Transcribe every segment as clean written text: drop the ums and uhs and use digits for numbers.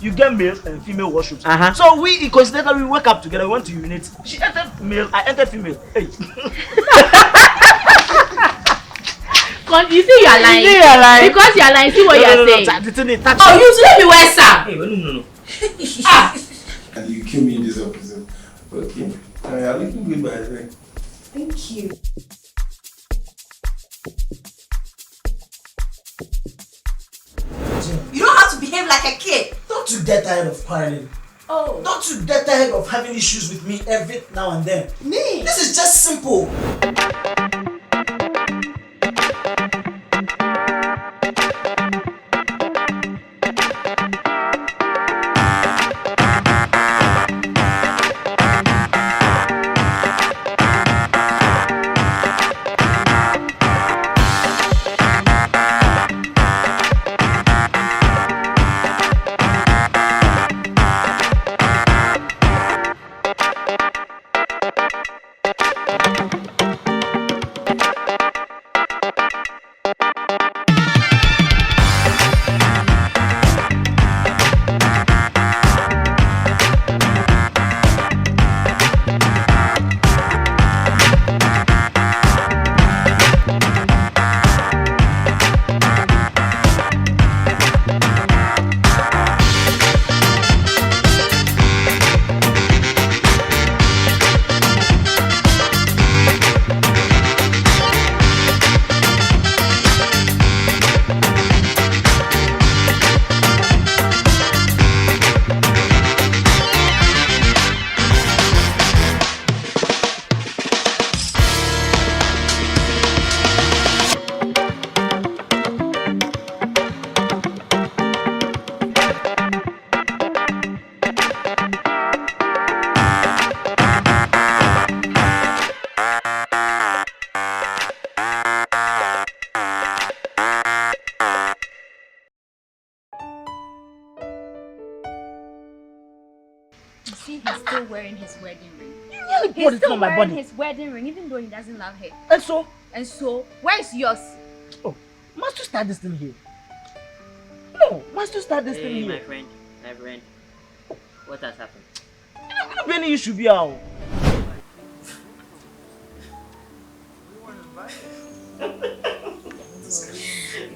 you get male and female washrooms. So we coincidentally we wake up together, we went to urinate. She entered male, I entered female. Hey. You see you are lying. Because you are lying. See what you are saying. Oh, you should be worse, sir. Hey, no. And you kill me in this episode. Okay. I'm looking good by the way. Thank you. You don't have to behave like a kid. Don't you get tired of quarreling? Oh. Don't you get tired of having issues with me every now and then? Me? This is just simple. He's still wearing his wedding ring. He's still wearing his wedding ring, even though he doesn't love her. And so, where's yours? Oh, must you start this thing here? No, must you start this thing here? My friend, what has happened? You don't any issue be out.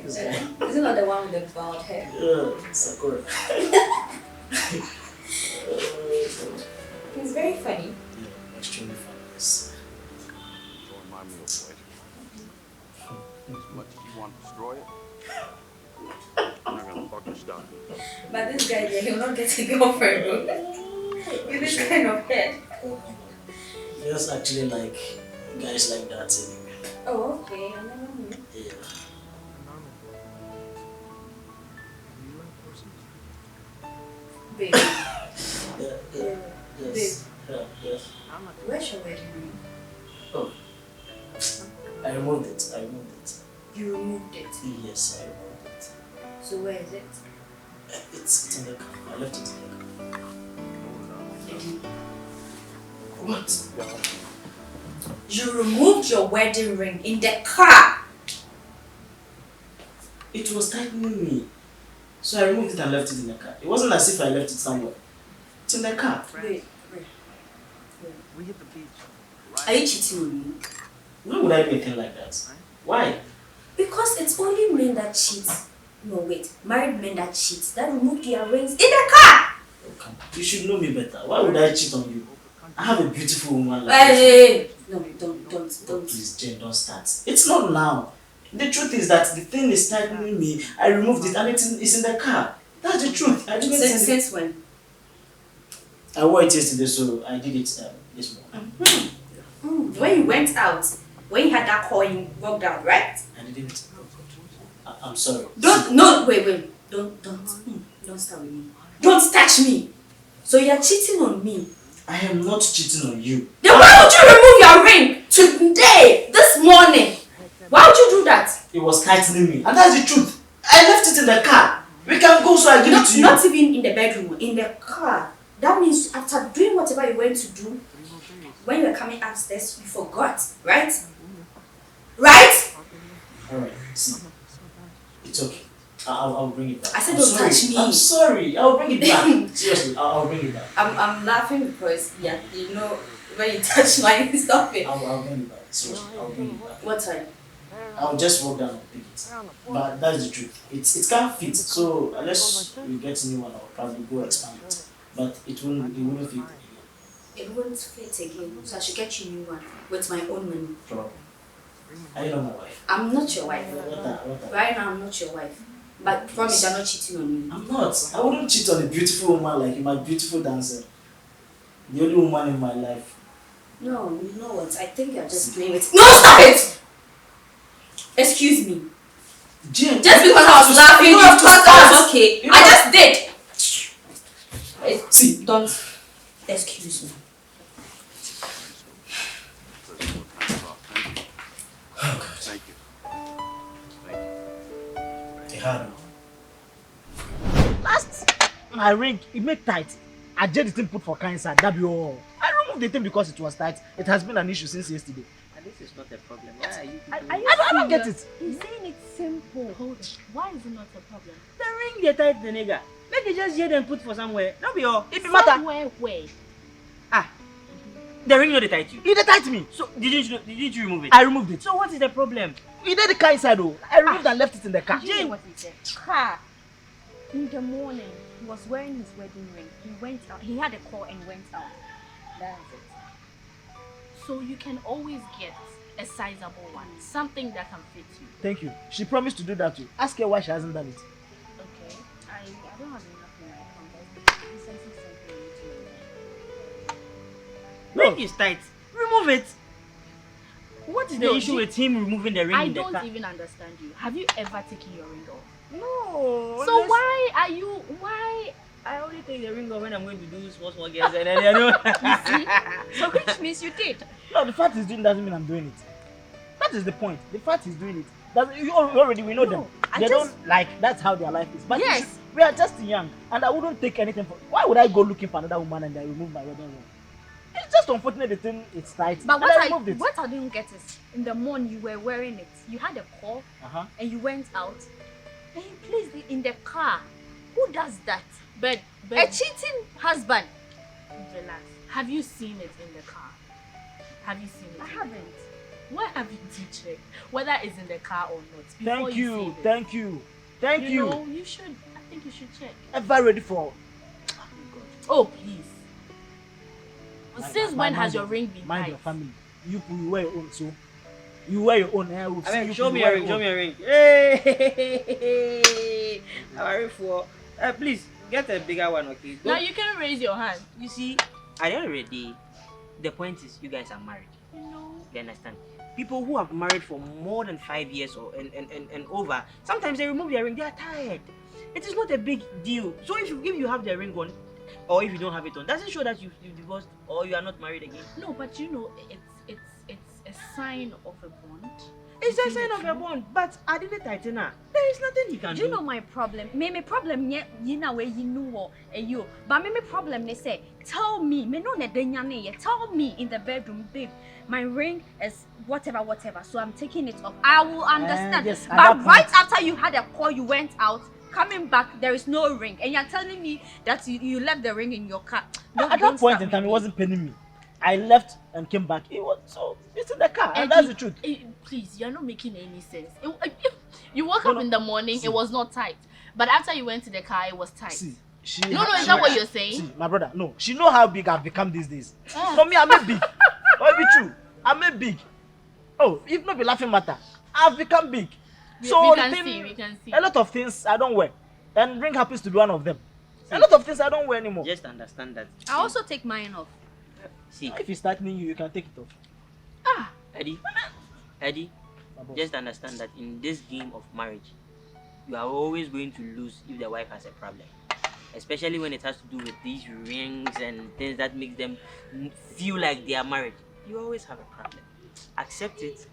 Is it not the one with the bald hair? Yeah, Sakura. He's very funny. Yeah, extremely funny. Yes. Don't remind me of what. As much as you want to destroy it, I'm not gonna fucking stop you. But this guy, yeah, he'll not get a girlfriend, bro. With this kind of head. He was actually like guys like that anyway. Oh, okay. I never knew. Yeah. Babe. Yes. Yes. Where's your wedding ring? Oh. I removed it. You removed it? Yes, I removed it. So where is it? It's in the car. I left it in the car. What? You removed your wedding ring in the car? It was tightening me. So I removed it and left it in the car. It wasn't as if I left it somewhere. It's in the car. Wait. We hit the beach. Are you cheating on me? Why would I do a thing like that? Why? Because it's only men that cheat. No, wait. Married men that cheat. That removed their rings in the car! Okay. You should know me better. Why would I cheat on you? I have a beautiful woman like Hey! No, don't. Please, Jane, don't start. It's not now. The truth is that the thing is tightening me. I removed it and it's in the car. That's the truth. I didn't Since when? I wore it yesterday, so I did it this morning. When you went out, when you had that call, you walked out, right? I didn't. I'm sorry. Wait. Don't start with me. Don't touch me. So you're cheating on me. I am not cheating on you. Then why would you remove your ring today, this morning? Why would you do that? It was tightening me, and that's the truth. I left it in the car. We can go, so I give it to you. Not even in the bedroom, in the car. That means after doing whatever you went to do, when you were coming upstairs, you forgot, right? Right? Alright, see. It's okay. I'll bring it back. I said I'm don't sorry. touch me. I'm sorry. I'll bring it back. Seriously, I'll bring it back. I'm laughing because you know when you touch mine, stop it. I'll bring it back. Seriously, I'll bring it back. What time? I'll just walk down and pick it. But that's the truth. It can't fit. So unless we get a new one, I'll probably go expand it. But it wouldn't fit again. It won't fit again. So I should get you a new one with my own money. Probably. Are you not my wife? I'm not your wife. What? Right now I'm not your wife. But promise you're not cheating on me. I'm not. I wouldn't cheat on a beautiful woman like you, my beautiful dancer. The only woman in my life. No, you know what? I think you're just doing it. No, stop it! Excuse me. Jane, Just because I was laughing, you thought I was okay. I just did. See, don't. Excuse me. Oh God. Thank you. They had Last my ring, it make tight. I just the thing put for cancer. That be all. I removed the thing because it was tight. It has been an issue since yesterday. And this is not a problem. Why are you? I don't get it. He's saying it's simple. Hold on. Why is it not a problem? The ring they tied the nigga. Make it just here and put for somewhere. Not be all. It be matter. Somewhere where? The ring not they tied you. It tight me. So didn't you remove it? I removed it. So what is the problem? It did the car inside though. I removed and left it in the car. Did you hear what he said? Car. In the morning, he was wearing his wedding ring. He went out. He had a call and went out. That's it. So you can always get a sizable one, something that can fit you. Thank you. She promised to do that too. Ask her why she hasn't done it. Okay. I don't have enough in my account. This is something to Ring is tight. Remove it. What is the issue with him removing the ring I in the don't car? even understand you. Have you ever taken your ring off? No. So why I only take the ring off when I'm going to do small girls and then I know. So which means you did. No, the fact he's doing doesn't mean I'm doing it. That is the point. The fact he's doing it. We know them. They don't like that's how their life is. But Yes. we are just young and I wouldn't take anything for why would I go looking for another woman and I remove my wedding ring? It's just unfortunate the thing it's tight. But and what I removed it. what I didn't get is in the morning you were wearing it. You had a call and you went out and you placed it in the car. Who does that? But a cheating husband. Relax. Have you seen it in the car? Have you seen it? I haven't. Why haven't you checked whether it's in the car or not? Before Thank you. say this? Thank you. Thank you. know, you should. I think you should check. Ever ready for Oh please. Since Mind- when mind has your- your ring been mind tight? your family? You wear your own so you wear your own. I will see you Show me wear a ring. your Show me own. a ring. Hey, I'm ready for. Please get a bigger one, okay? Now you can raise your hand. You see, at the end of the day, the point is you guys are married. You know. You understand? People who have married for more than 5 years or and over, sometimes they remove their ring. They are tired. It is not a big deal. So if you have the ring on, or if you don't have it on, doesn't show that you divorced or you are not married again. No, but you know, it's a sign of a bond. It's a sign of a bond, but I didn't tighten her. There is nothing he can Do do. you know my problem? My problem you know where you know you. But my problem they say, tell me no tell me in the bedroom, babe, my ring is whatever. So I'm taking it off. I will understand. yes, at but that right point- after you had a call, you went out. Coming back, there is no ring, and you're telling me that you left the ring in your car. At that point in time, it wasn't paining me. I left and came back. It was so it's in the car, and that's the truth. Please, you're not making any sense. You woke up in the morning, it was not tight, but after you went to the car, it was tight. See, is that what you're saying? See, my brother, no, she know how big I've become these days. For me, I'm a big. Oh, it be true. I'm a big. Oh, if not be laughing matter, I've become big. We So can the thing- see, we can see. A lot of things I don't wear, and ring happens to be one of them. A lot of things I don't wear anymore. Just understand that. I also take mine off. See, If it's tightening you, you can take it off. Eddie, My boss. just understand that in this game of marriage, you are always going to lose if the wife has a problem. Especially when it has to do with these rings and things that makes them feel like they are married. You always have a problem. Accept it.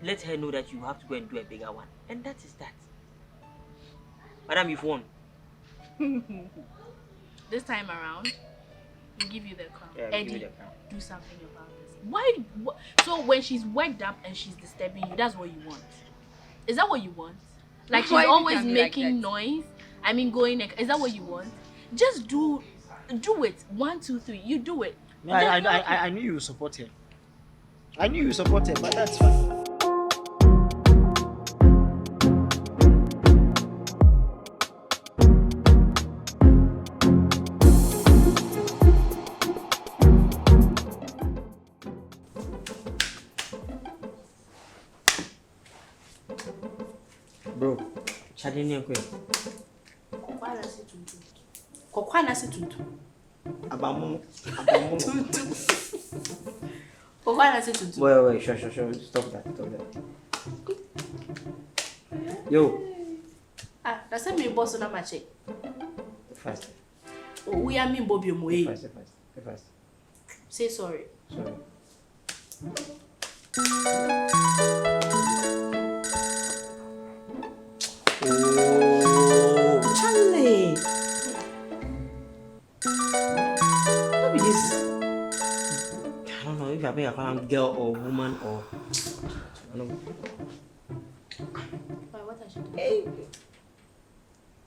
Let her know that you have to go and do a bigger one. And that is that. Madam, you've won. This time around, we'll give you the crown. Yeah, we'll give you Eddie, the crown. do something about this. Why? So when she's worked up and she's disturbing you, that's what you want? Is that what you want? Like she's Why you always can be like making that? noise. I mean, going. Is that what you want? Just do it. 1, 2, 3. You do it. I knew you would support her. I knew you would support her, but that's fine. Bro, chatting here quick. Kokwana si tuntu. Abamu. Kokwana si tuntu. Wait, sure. Stop that. Yo. That's me boss na mache. Fast. Oh, we are me Bobby Moe. Fast. Say sorry. Sorry. Oh, Charlie. What be this? I don't know if I think I call him girl or woman or. I don't know. What I should do? Hey.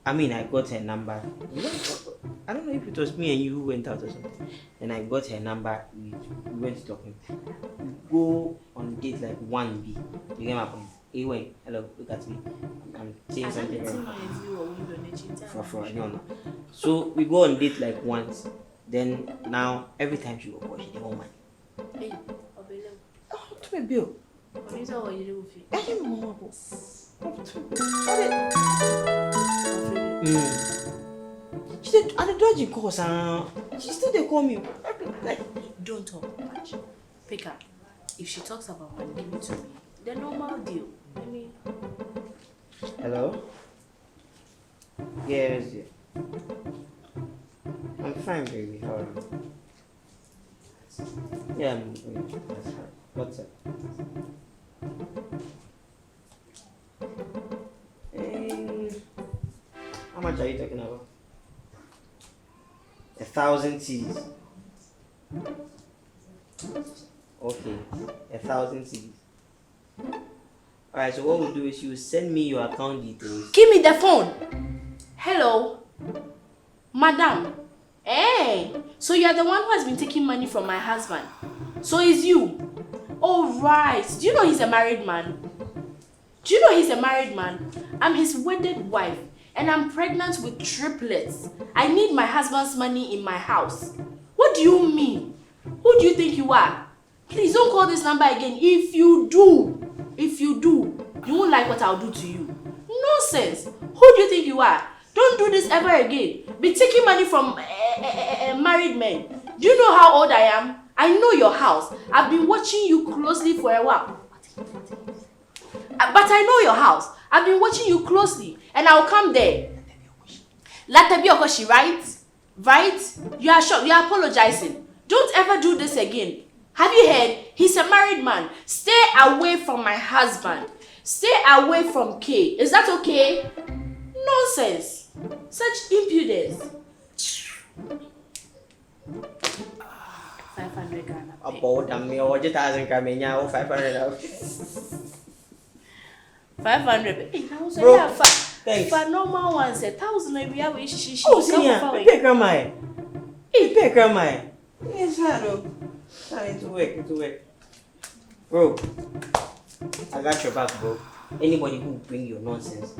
I mean, I got her number. I don't know if it was me and you who went out or something. And I got her number. We went talking. We go on date like 1B. You get my point? He went, hello, look at me. I'm saying something wrong. No. So we go on date like once. Then now, every time she will call, she didn't want money. Hey, Oh, to a bill. what is all you do with you? I didn't know. She said, I dodging calls. She still they call me. Like, Don't talk much. Pick up. If she talks about money, give it to me. The normal deal. I mean, hello? Yes. I'm fine, baby. How are you? Yeah, I'm good. That's fine. What's up? How much are you talking about? 1,000 CDs. Okay, 1,000 CDs. Alright, so what we'll do is you send me your account details. give me the phone. Hello, madam. Hey, so you are the one who has been taking money from my husband. So it's you. All right. Do you know he's a married man? I'm his wedded wife, and I'm pregnant with triplets. I need my husband's money in my house. What do you mean? Who do you think you are? Please don't call this number again. If you do, you won't like what I'll do to you. Nonsense. Who do you think you are? Don't do this ever again. Be taking money from married men. Do you know how old I am? I know your house. I've been watching you closely for a while. But I know your house. I've been watching you closely, and I'll come there. Latabi Okoshi, right? Right? You are shocked. You are apologizing. Don't ever do this again. Have you heard? He's a married man. Stay away from my husband. Stay away from K. Is that okay? Nonsense. Such impudence. 500 Ghana. About a meal, what you thousand Camina, 500. 500. Hey, now so Bro, yeah, thanks. for normal ones, 1,000 maybe I wish she. Oh, senior, pay grandma. Hey, pay grandma. Yes, hello. I need to work. Bro, I got your back, bro. Anybody who bring your nonsense.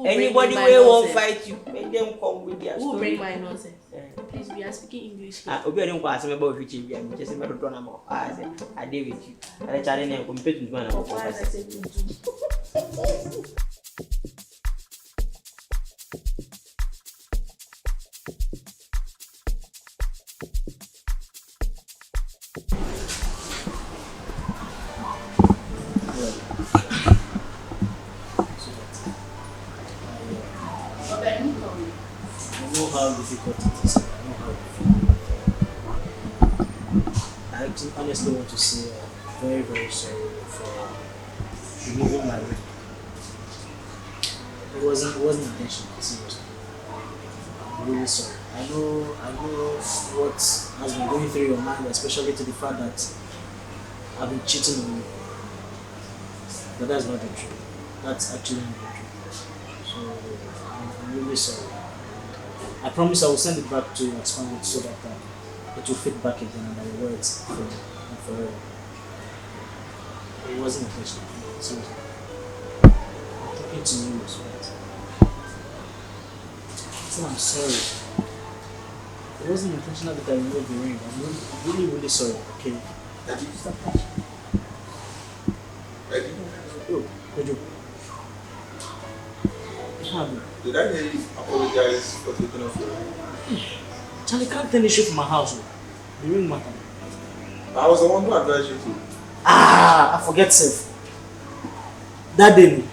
Anybody who won't fight you, make them come with their story. Who bring my nonsense? Yeah. Please, we are speaking English here. Obi don't ask me about future. I'm just about to run about. I say, I deal with you. I challenge you. Compete with man about. Why I say we do? I know how difficult it is. I know how I honestly want to say very, very sorry for removing my ring. It wasn't intentional, seriously. I'm really sorry. I know what has been going through your mind, especially to the fact that I've been cheating on you. But that's not the truth. That's actually not the truth. So I'm really sorry. I promise I will send it back to you, expand it so that it will fit back again and I will wear it forever. It wasn't intentional. Seriously. I'm talking to you, sweetheart. So I'm sorry. It wasn't intentional that I removed the ring. I'm really sorry, okay? Daddy, Stop. Daddy, Oh, Kojo. did I hear you apologize for taking off your ring? Charlie can't turn the issue from my house. The ring matter. I was the one who advised you to. I forget self. That day.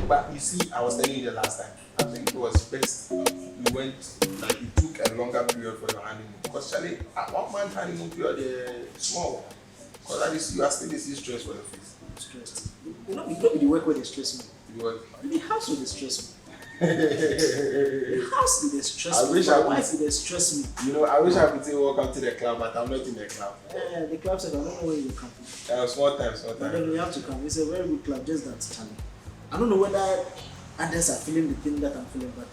But you see, I was telling you the last time. I think it was best you went, like you took a longer period for your honeymoon. Because Charlie, at 1 month honeymoon period, small. Because at least you are still stressed for your face. Stressed. You know, the work where they stress me. You work. The house will they stress me. The house will they stress me. I wish My I could. wife will they stress me. You know, I wish I could say welcome to the club, but I'm not in the club. The club said I don't know where you come from. Small time. And then we have to come. It's a very good club, just that Charlie. I don't know whether others are feeling the thing that I'm feeling, but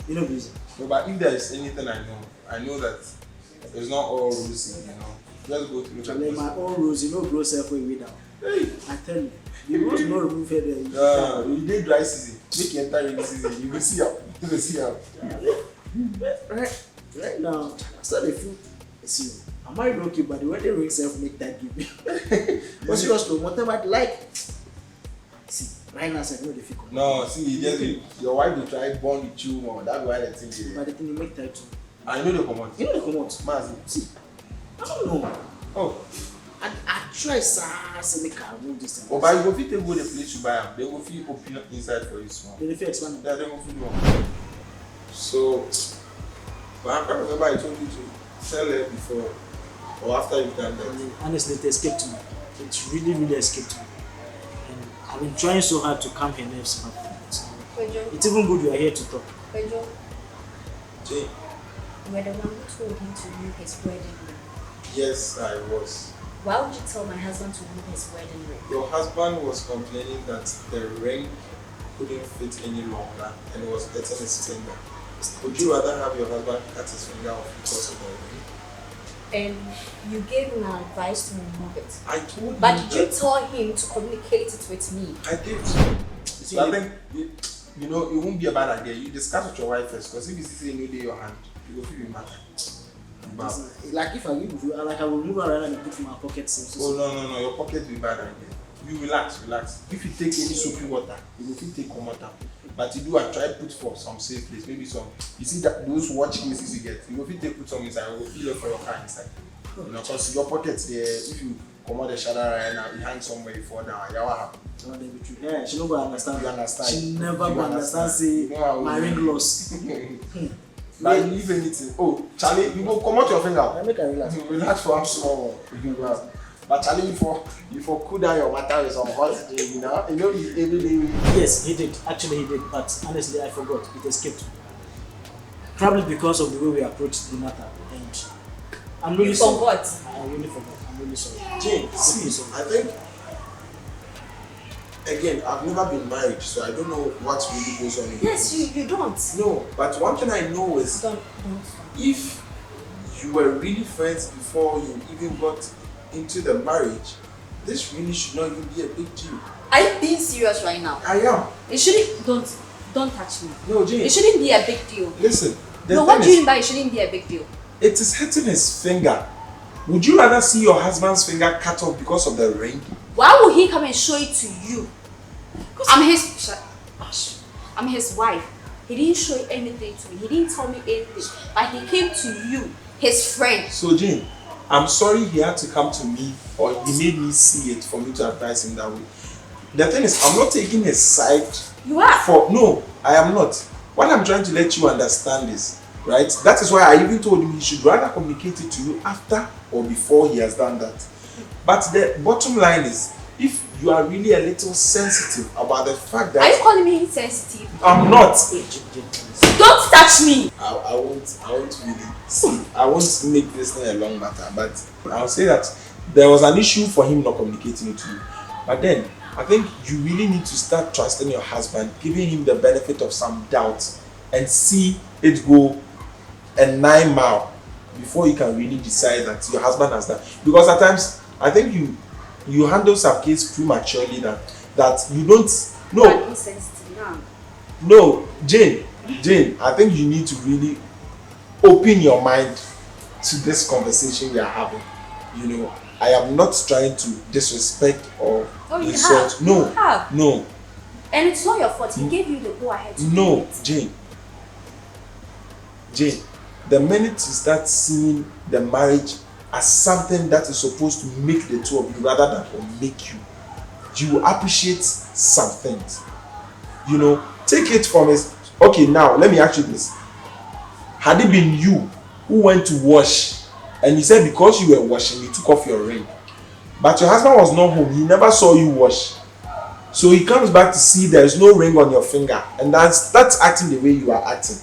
you know, busy. No, but if there is anything I know that it's not all rosy, you know. Just go through Charlie, my own rose, you know, grow self way down. Hey. I tell you, the rose not remove it there. You did dry season. Make your entire rainy season. You will see how. You will see how. Right now, I started to feel. See, I'm married okay, but the wedding ring self make that give me. But because to whatever I like. See, right now, I know the difficult. No, see, your wife will try born with you more. That's why the thing is. But the thing you make that too. I know they come out. You know they come out. Mazi. See, I don't know. Oh. I try to make a move this time. Oh, but you go fit to go the place you buy them. They go fit open up inside for you small. They fit expand. Yeah, they go fit one. So, but I can't remember I told you to tell her before or after you've done that. Honestly, it escaped me. It really escaped me. And I've been trying so hard to calm her nerves back. It's even good you are here to talk. Pedro, Jane. you were the one who told him to remove his wedding ring. Yes, I was. Why would you tell my husband to remove his wedding ring? Your husband was complaining that the ring couldn't fit any longer and it was hurting his finger. Would you rather have your husband cut his finger off because of the ring? And you gave him advice to remove it. I told you. But did you tell him to communicate it with me? I did. So I think, you know, it won't be a bad idea. You discuss with your wife first, because if you see a new day your hand, you will feel it matter. Like if I give you, like I will remove her and put in my pocket. Oh no, your pocket will be bad idea. You relax. If you take any soapy water, you will take cold water. But you do I try put for some safe place, maybe some. You see that those watch cases you get, you will take put some inside. You will feel it for your car inside. You know, because your pocket there, if you come out the shadow right now, you hang somewhere, you fall down. Yeah, what happen? Yeah, she no go understand. You understand? She never go understand. Say my ring lost. Like you leave anything. Oh, Charlie, you go come out your finger. I make her relax. Relax for a small. But Charlie, you for cool down your matter with some hot drink, you know every day. Yes, he did. Actually, he did. But honestly, I forgot. It escaped me. Probably because of the way we approached the matter. And I'm really sorry. Forgot. I really forgot. I'm really sorry. Jane, see, I think again, I've never been married, so I don't know what really goes on in Yes, you don't. No, but one thing I know is Don't. if you were really friends before you even got into the marriage, this really should not even be a big deal. Are you being serious right now? I am. It shouldn't. Don't touch me. No, Jane. It shouldn't be a big deal. Listen. No, what do you mean by it shouldn't be a big deal? It is hurting his finger. Would you rather see your husband's finger cut off because of the ring? Why would he come and show it to you? I'm his wife. He didn't show anything to me. He didn't tell me anything. But he came to you, his friend. So Jane, I'm sorry he had to come to me or he made me see it for me to advise him that way. The thing is, I'm not taking his side. You are? No, I am not. What I'm trying to let you understand is, right? That is why I even told him he should rather communicate it to you after or before he has done that. But the bottom line is, if you are really a little sensitive about the fact that... Are you calling me insensitive? I'm not. Don't touch me! I won't really see. I won't make this thing a long matter, but I'll say that there was an issue for him not communicating it to you. But then, I think you really need to start trusting your husband, giving him the benefit of some doubt, and see it go a 9 mile before you can really decide that your husband has done. Because at times, I think you handle some case prematurely that you don't know. No, Jane, I think you need to really open your mind to this conversation we are having. You know, I am not trying to disrespect or insult. No, no. And it's not your fault. He gave you the go ahead. No, Jane. The minute you start seeing the marriage as something that is supposed to make the two of you rather than make you, you will appreciate some things. You know, take it from us. Okay, now let me ask you this. Had it been you who went to wash and you said because you were washing, you took off your ring, but your husband was not home, he never saw you wash, so he comes back to see there is no ring on your finger, and that's acting the way you are acting,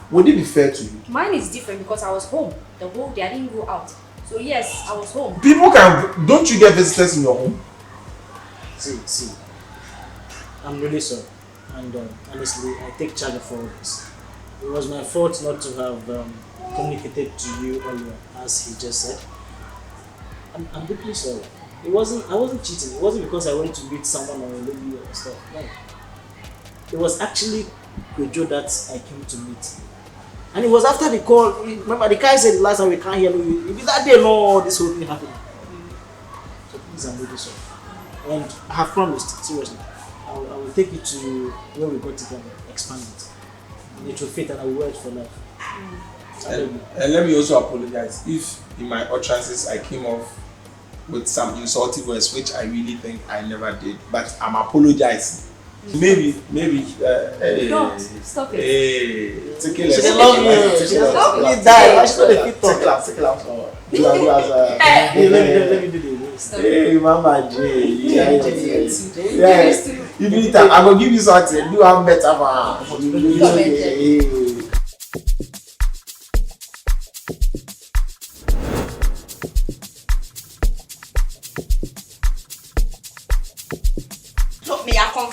would it be fair to you? Mine is different because I was home the whole day. I didn't go out. So yes, I was home. Don't you get visitors in your home? See, I'm really sorry, and honestly, I take charge of all this. It was my fault not to have communicated to you earlier, as he just said. I'm deeply sorry. I wasn't cheating. It wasn't because I went to meet someone or a lady or stuff. No. It was actually Joe that I came to meet. And it was after the call. Remember, the guy said last time we can't hear you. It be that day, no, this whole thing happened. So please, I'm really sorry. And I have promised, seriously, I will take you to where we got it and expand it. And it will fit and I will wear it for life. And let me also apologize if in my utterances I came off with some insulting words, which I really think I never did. But I'm apologizing. Maybe. Don't stop it. Hey, take it. She love you. She love you. Die. I should have Take it out. Let me do this. Hey, Mama J. Yeah. You need time. I'm gonna give you something. Do have better man.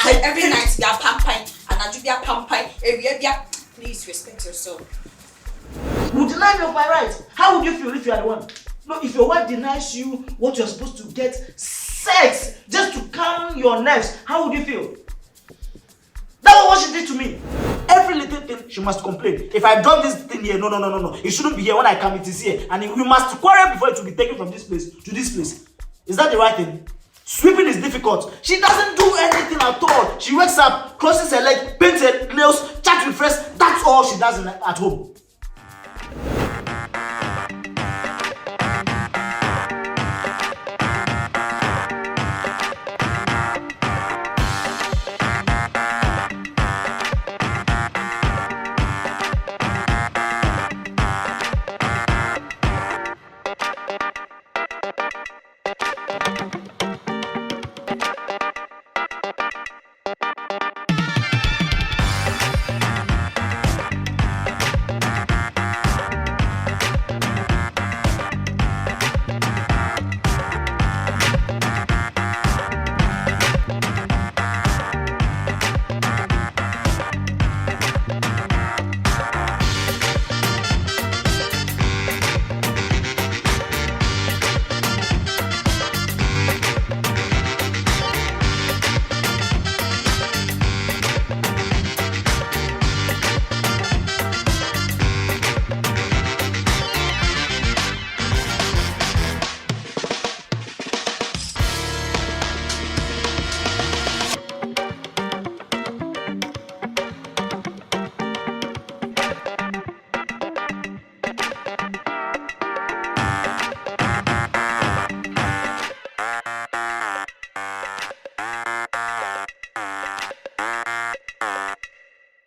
Every night we are pamping and I do be a pamping. Please respect yourself. You deny me of my rights. How would you feel if you are the one? No, if your wife denies you what you're supposed to get, sex, just to calm your nerves, how would you feel? That was what she did to me. Every little thing she must complain. If I've done this thing here, no. It shouldn't be here. When I come, it is here. And we must quarrel before it will be taken from this place to this place. Is that the right thing? Sweeping is difficult. She doesn't do anything at all. She wakes up, crosses her leg, paints her nails, chats with friends. That's all she does at home.